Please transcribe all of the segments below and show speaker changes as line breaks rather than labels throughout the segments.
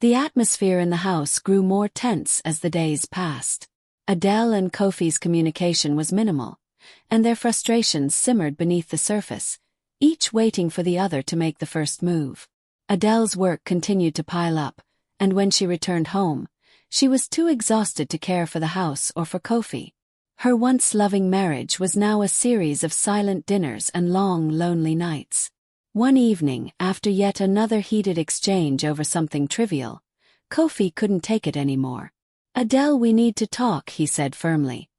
The atmosphere in the house grew more tense as the days passed. Adele and Kofi's communication was minimal, and their frustrations simmered beneath the surface, each waiting for the other to make the first move. Adele's work continued to pile up, and when she returned home, she was too exhausted to care for the house or for Kofi. Her once loving marriage was now a series of silent dinners and long, lonely nights. One evening, after yet another heated exchange over something trivial, Kofi couldn't take it anymore. "Adele, we need to talk," he said firmly,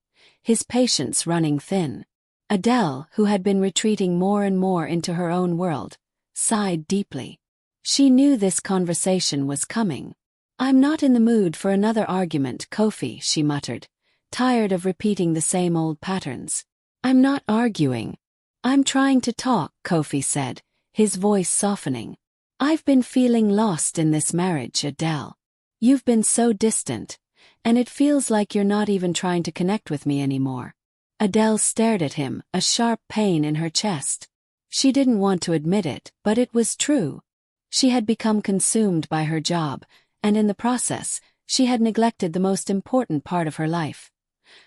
his patience running thin. Adele, who had been retreating more and more into her own world, sighed deeply. She knew this conversation was coming. "I'm not in the mood for another argument, Kofi," she muttered, tired of repeating the same old patterns. "I'm not arguing. I'm trying to talk," Kofi said, his voice softening. "I've been feeling lost in this marriage, Adele. You've been so distant, and it feels like you're not even trying to connect with me anymore." Adele stared at him, a sharp pain in her chest. She didn't want to admit it, but it was true. She had become consumed by her job, and in the process, she had neglected the most important part of her life: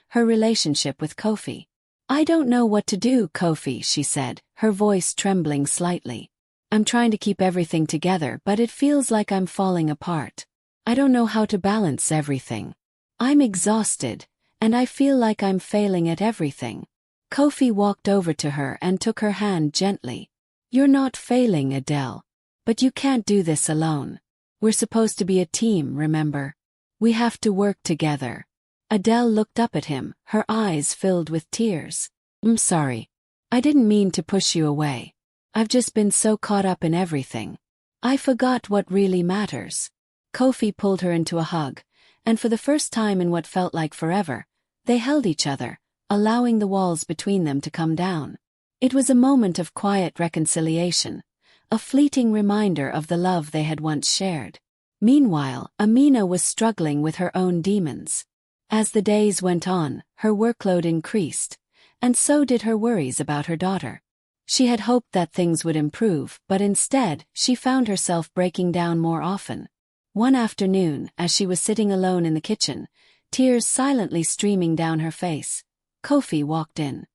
her relationship with Kofi. "I don't know what to do, Kofi," she said, her voice trembling slightly. "I'm trying to keep everything together, but it feels like I'm falling apart. I don't know how to balance everything. I'm exhausted, and I feel like I'm failing at everything." Kofi walked over to her and took her hand gently. "You're not failing, Adele. But you can't do this alone. We're supposed to be a team, remember? We have to work together." Adele looked up at him, her eyes filled with tears. "I'm sorry. I didn't mean to push you away. I've just been so caught up in everything. I forgot what really matters." Kofi pulled her into a hug, and for the first time in what felt like forever, they held each other, allowing the walls between them to come down. It was a moment of quiet reconciliation, a fleeting reminder of the love they had once shared. Meanwhile, Amina was struggling with her own demons. As the days went on, her workload increased, and so did her worries about her daughter. She had hoped that things would improve, but instead, she found herself breaking down more often. One afternoon, as she was sitting alone in the kitchen, tears silently streaming down her face, Kofi walked in.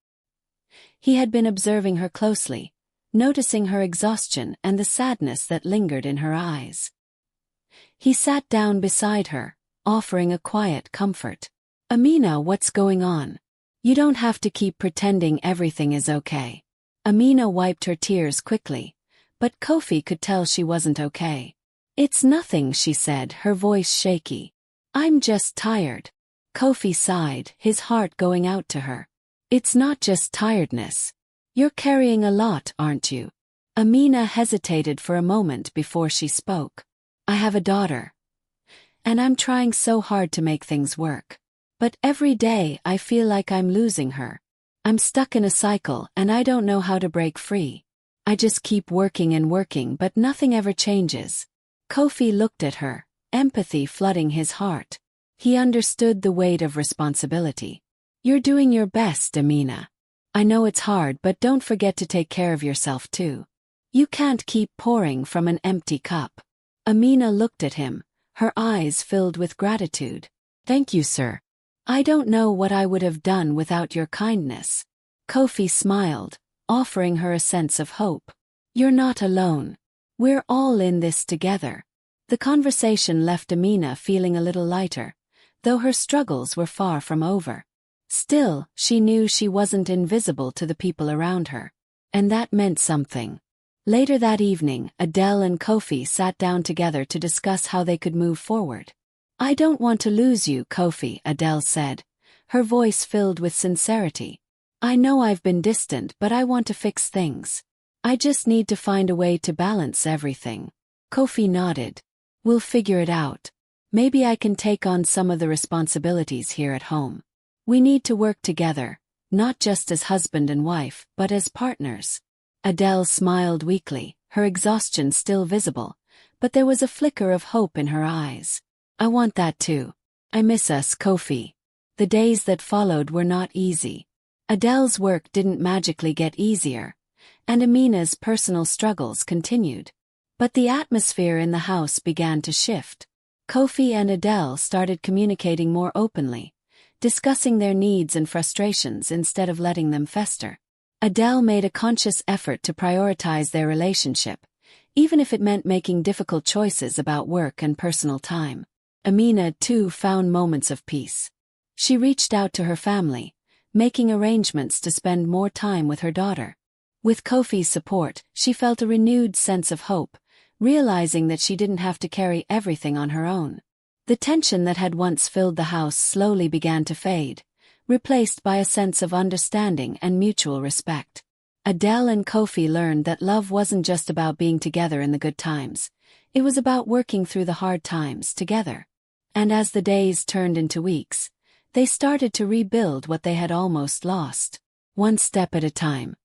He had been observing her closely, noticing her exhaustion and the sadness that lingered in her eyes. He sat down beside her, offering a quiet comfort. "Amina, what's going on? You don't have to keep pretending everything is okay." Amina wiped her tears quickly, but Kofi could tell she wasn't okay. "It's nothing," she said, her voice shaky. "I'm just tired." Kofi sighed, his heart going out to her. "It's not just tiredness. You're carrying a lot, aren't you?" Amina hesitated for a moment before she spoke. "I have a daughter, and I'm trying so hard to make things work. But every day I feel like I'm losing her. I'm stuck in a cycle and I don't know how to break free. I just keep working and working, but nothing ever changes." Kofi looked at her, empathy flooding his heart. He understood the weight of responsibility. "You're doing your best, Amina. I know it's hard, but don't forget to take care of yourself too. You can't keep pouring from an empty cup." Amina looked at him, her eyes filled with gratitude. "Thank you, sir. I don't know what I would have done without your kindness." Kofi smiled, offering her a sense of hope. "You're not alone. We're all in this together." The conversation left Amina feeling a little lighter, though her struggles were far from over. Still, she knew she wasn't invisible to the people around her, and that meant something. Later that evening, Adele and Kofi sat down together to discuss how they could move forward. "I don't want to lose you, Kofi," Adele said, her voice filled with sincerity. "I know I've been distant, but I want to fix things. I just need to find a way to balance everything." Kofi nodded. "We'll figure it out. Maybe I can take on some of the responsibilities here at home. We need to work together, not just as husband and wife, but as partners." Adele smiled weakly, her exhaustion still visible, but there was a flicker of hope in her eyes. "I want that too. I miss us, Kofi." The days that followed were not easy. Adele's work didn't magically get easier, and Amina's personal struggles continued. But the atmosphere in the house began to shift. Kofi and Adele started communicating more openly, discussing their needs and frustrations instead of letting them fester. Adele made a conscious effort to prioritize their relationship, even if it meant making difficult choices about work and personal time. Amina, too, found moments of peace. She reached out to her family, making arrangements to spend more time with her daughter. With Kofi's support, she felt a renewed sense of hope, realizing that she didn't have to carry everything on her own. The tension that had once filled the house slowly began to fade, replaced by a sense of understanding and mutual respect. Adele and Kofi learned that love wasn't just about being together in the good times, it was about working through the hard times together. And as the days turned into weeks, they started to rebuild what they had almost lost. One step at a time,